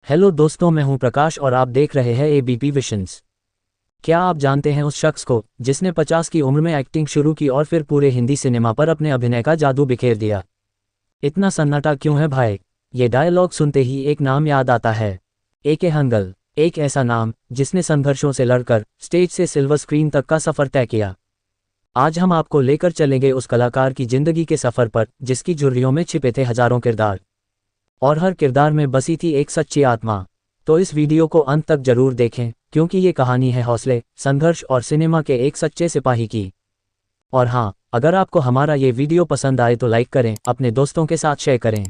Hello दोस्तों, मैं हूं प्रकाश और आप देख रहे हैं एबीपी विशंस। क्या आप जानते हैं उस शख्स को जिसने 50 की उम्र में एक्टिंग शुरू की और फिर पूरे हिंदी सिनेमा पर अपने अभिनय का जादू बिखेर दिया। इतना सन्नाटा क्यों है भाई? ये डायलॉग सुनते ही एक नाम याद आता है, ए.के. हंगल। एक ऐसा नाम जिसने संघर्षों से लड़कर स्टेज से सिल्वर स्क्रीन तक का सफ़र तय किया। आज हम आपको लेकर चलेंगे उस कलाकार की जिंदगी के सफ़र पर जिसकी झुर्रियों में छिपे थे हजारों किरदार और हर किरदार में बसी थी एक सच्ची आत्मा। तो इस वीडियो को अंत तक जरूर देखें, क्योंकि ये कहानी है हौसले, संघर्ष और सिनेमा के एक सच्चे सिपाही की। और हाँ, अगर आपको हमारा ये वीडियो पसंद आए तो लाइक करें, अपने दोस्तों के साथ शेयर करें।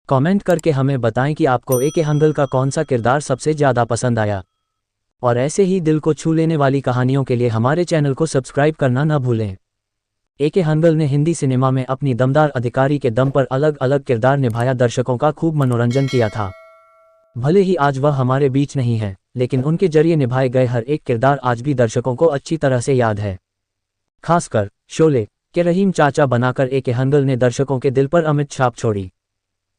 कमेंट करके हमें बताएं कि आपको ए.के. हंगल का कौन सा किरदार सबसे ज़्यादा पसंद आया। और ऐसे ही दिल को छू लेने वाली कहानियों के लिए हमारे चैनल को सब्सक्राइब करना न भूलें। ए.के. हंगल ने हिंदी सिनेमा में अपनी दमदार अधिकारी के दम पर अलग अलग किरदार निभाया, दर्शकों का खूब मनोरंजन किया था। भले ही आज वह हमारे बीच नहीं है, लेकिन उनके जरिए निभाए गए हर एक किरदार आज भी दर्शकों को अच्छी तरह से याद है। खासकर शोले के रहीम चाचा बनाकर ए.के. हंगल ने दर्शकों के दिल पर अमिट छाप छोड़ी।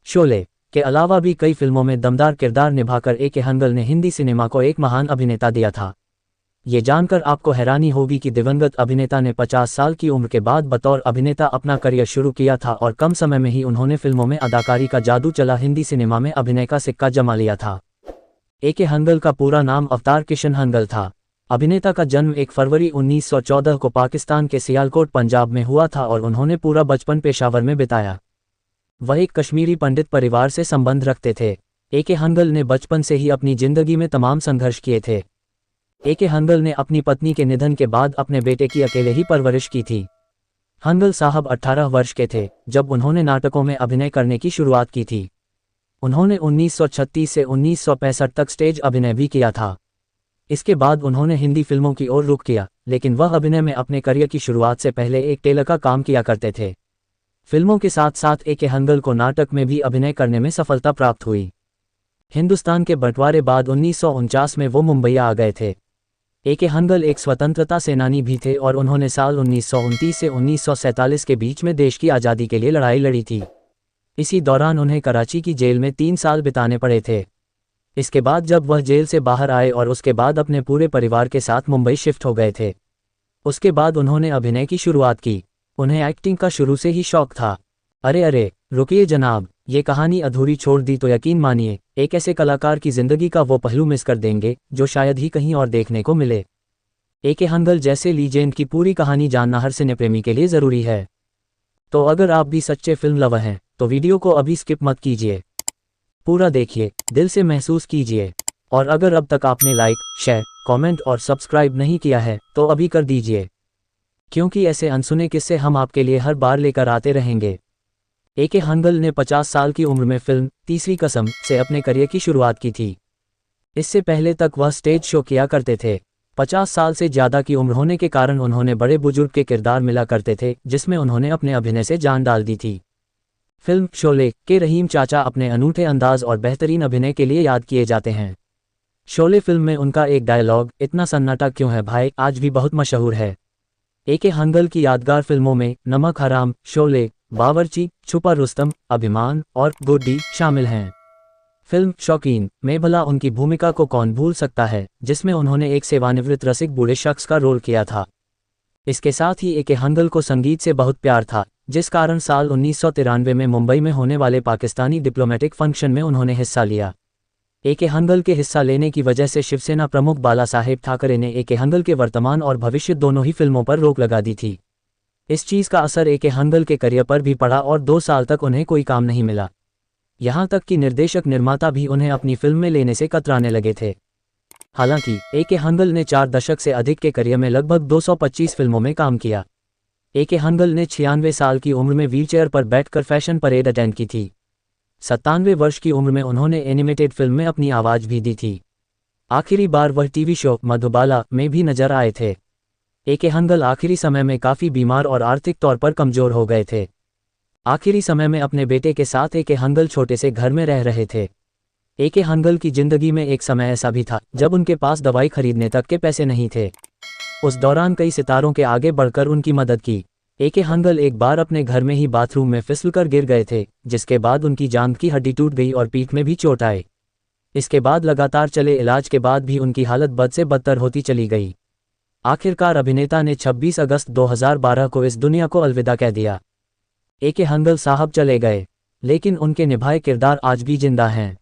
शोले के अलावा भी कई फिल्मों में दमदार किरदार निभाकर ए.के. हंगल ने हिंदी सिनेमा को एक महान अभिनेता दिया था। ये जानकर आपको हैरानी होगी कि दिवंगत अभिनेता ने 50 साल की उम्र के बाद बतौर अभिनेता अपना करियर शुरू किया था और कम समय में ही उन्होंने फिल्मों में अदाकारी का जादू चला हिंदी सिनेमा में अभिनय का सिक्का जमा लिया था। ए.के. हंगल का पूरा नाम अवतार किशन हंगल था। अभिनेता का जन्म 1 फरवरी 1914 को पाकिस्तान के सियालकोट पंजाब में हुआ था और उन्होंने पूरा बचपन पेशावर में बिताया। वह एक कश्मीरी पंडित परिवार से संबंध रखते थे। ए.के. हंगल ने बचपन से ही अपनी जिंदगी में तमाम संघर्ष किए थे। ए.के. हंगल ने अपनी पत्नी के निधन के बाद अपने बेटे की अकेले ही परवरिश की थी। हंगल साहब 18 वर्ष के थे जब उन्होंने नाटकों में अभिनय करने की शुरुआत की थी। उन्होंने 1936 से 1965 तक स्टेज अभिनय भी किया था। इसके बाद उन्होंने हिंदी फिल्मों की ओर रुख किया, लेकिन वह अभिनय में अपने करियर की शुरुआत से पहले एक टेलर का काम किया करते थे। फिल्मों के साथ साथ ए.के. हंगल को नाटक में भी अभिनय करने में सफलता प्राप्त हुई। हिंदुस्तान के बंटवारे बाद 1949 में वो मुंबई आ गए थे। ए.के. हंगल एक स्वतंत्रता सेनानी भी थे और उन्होंने साल 1929 से 1947 के बीच में देश की आज़ादी के लिए लड़ाई लड़ी थी। इसी दौरान उन्हें कराची की जेल में 3 साल बिताने पड़े थे। इसके बाद जब वह जेल से बाहर आए और उसके बाद अपने पूरे परिवार के साथ मुंबई शिफ्ट हो गए थे। उसके बाद उन्होंने अभिनय की शुरुआत की। उन्हें एक्टिंग का शुरू से ही शौक था। अरे रुकिए जनाब, ये कहानी अधूरी छोड़ दी तो यकीन मानिए, एक ऐसे कलाकार की जिंदगी का वो पहलू मिस कर देंगे जो शायद ही कहीं और देखने को मिले। ए.के. हंगल जैसे लीजेंड की पूरी कहानी जानना हर सिने प्रेमी के लिए ज़रूरी है। तो अगर आप भी सच्चे फिल्म लवर हैं तो वीडियो को अभी स्किप मत कीजिए, पूरा देखिए, दिल से महसूस कीजिए। और अगर अब तक आपने लाइक, शेयर, कमेंट और सब्सक्राइब नहीं किया है तो अभी कर दीजिए, क्योंकि ऐसे अनसुने किस्से हम आपके लिए हर बार लेकर आते रहेंगे। ए.के. हंगल ने 50 साल की उम्र में फिल्म तीसरी कसम से अपने करियर की शुरुआत की थी। इससे पहले तक वह स्टेज शो किया करते थे। 50 साल से ज़्यादा की उम्र होने के कारण उन्होंने बड़े बुजुर्ग के किरदार मिला करते थे, जिसमें उन्होंने अपने अभिनय से जान डाल दी थी। फिल्म शोले के रहीम चाचा अपने अनूठे अंदाज और बेहतरीन अभिनय के लिए याद किए जाते हैं। शोले फिल्म में उनका एक डायलॉग, इतना सन्नाटा क्यों है भाई, आज भी बहुत मशहूर है। ए.के. हंगल की यादगार फिल्मों में नमक हराम, शोले, बावर्ची, छुपा रुस्तम, अभिमान और गुड्डी शामिल हैं। फिल्म शौकीन में भला उनकी भूमिका को कौन भूल सकता है, जिसमें उन्होंने एक सेवानिवृत्त रसिक बूढ़े शख्स का रोल किया था। इसके साथ ही ए.के. हंगल को संगीत से बहुत प्यार था, जिस कारण साल 1993 में मुंबई में होने वाले पाकिस्तानी डिप्लोमेटिक फंक्शन में उन्होंने हिस्सा लिया। ए.के. हंगल के हिस्सा लेने की वजह से शिवसेना प्रमुख बाला साहेब ठाकरे ने ए.के. हंगल के वर्तमान और भविष्य दोनों ही फिल्मों पर रोक लगा दी थी। इस चीज़ का असर ए.के. हंगल के करियर पर भी पड़ा और 2 साल तक उन्हें कोई काम नहीं मिला। यहाँ तक कि निर्देशक निर्माता भी उन्हें अपनी फिल्म में लेने से कतराने लगे थे। हालांकि ए.के. हंगल ने 4 दशक से अधिक के करियर में लगभग 225 फिल्मों में काम किया। ए.के. हंगल ने 96 साल की उम्र में व्हीलचेयर पर बैठकर फैशन परेड अटेंड की थी। 97 वर्ष की उम्र में उन्होंने एनिमेटेड फिल्म में अपनी आवाज़ भी दी थी। आखिरी बार वह टीवी शो मधुबाला में भी नजर आए थे। ए.के. हंगल आखिरी समय में काफ़ी बीमार और आर्थिक तौर पर कमज़ोर हो गए थे। आखिरी समय में अपने बेटे के साथ ए.के. हंगल छोटे से घर में रह रहे थे। ए.के. हंगल की जिंदगी में एक समय ऐसा भी था जब उनके पास दवाई खरीदने तक के पैसे नहीं थे। उस दौरान कई सितारों के आगे बढ़कर उनकी मदद की। ए.के. हंगल एक बार अपने घर में ही बाथरूम में फिसलकर गिर गए थे, जिसके बाद उनकी जांघ की हड्डी टूट गई और पीठ में भी चोट आई। इसके बाद लगातार चले इलाज के बाद भी उनकी हालत बद से बदतर होती चली गई। आखिरकार अभिनेता ने 26 अगस्त 2012 को इस दुनिया को अलविदा कह दिया। ए.के. हंगल साहब चले गए, लेकिन उनके निभाए किरदार आज भी जिंदा हैं।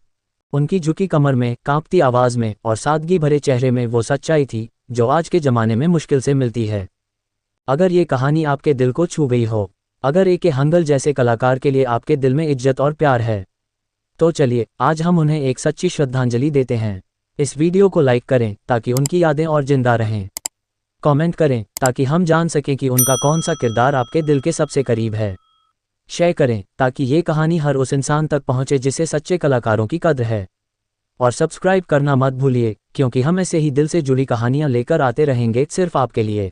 उनकी झुकी कमर में, कांपती आवाज़ में और सादगी भरे चेहरे में वो सच्चाई थी जो आज के ज़माने में मुश्किल से मिलती है। अगर ये कहानी आपके दिल को छू गई हो, अगर ए.के. हंगल जैसे कलाकार के लिए आपके दिल में इज्जत और प्यार है, तो चलिए आज हम उन्हें एक सच्ची श्रद्धांजलि देते हैं। इस वीडियो को लाइक करें ताकि उनकी यादें और जिंदा रहें। कमेंट करें ताकि हम जान सकें कि उनका कौन सा किरदार आपके दिल के सबसे करीब है। शेयर करें ताकि ये कहानी हर उस इंसान तक पहुंचे जिसे सच्चे कलाकारों की कद्र है। और सब्सक्राइब करना मत भूलिए, क्योंकि हम ऐसे ही दिल से जुड़ी कहानियां लेकर आते रहेंगे सिर्फ आपके लिए।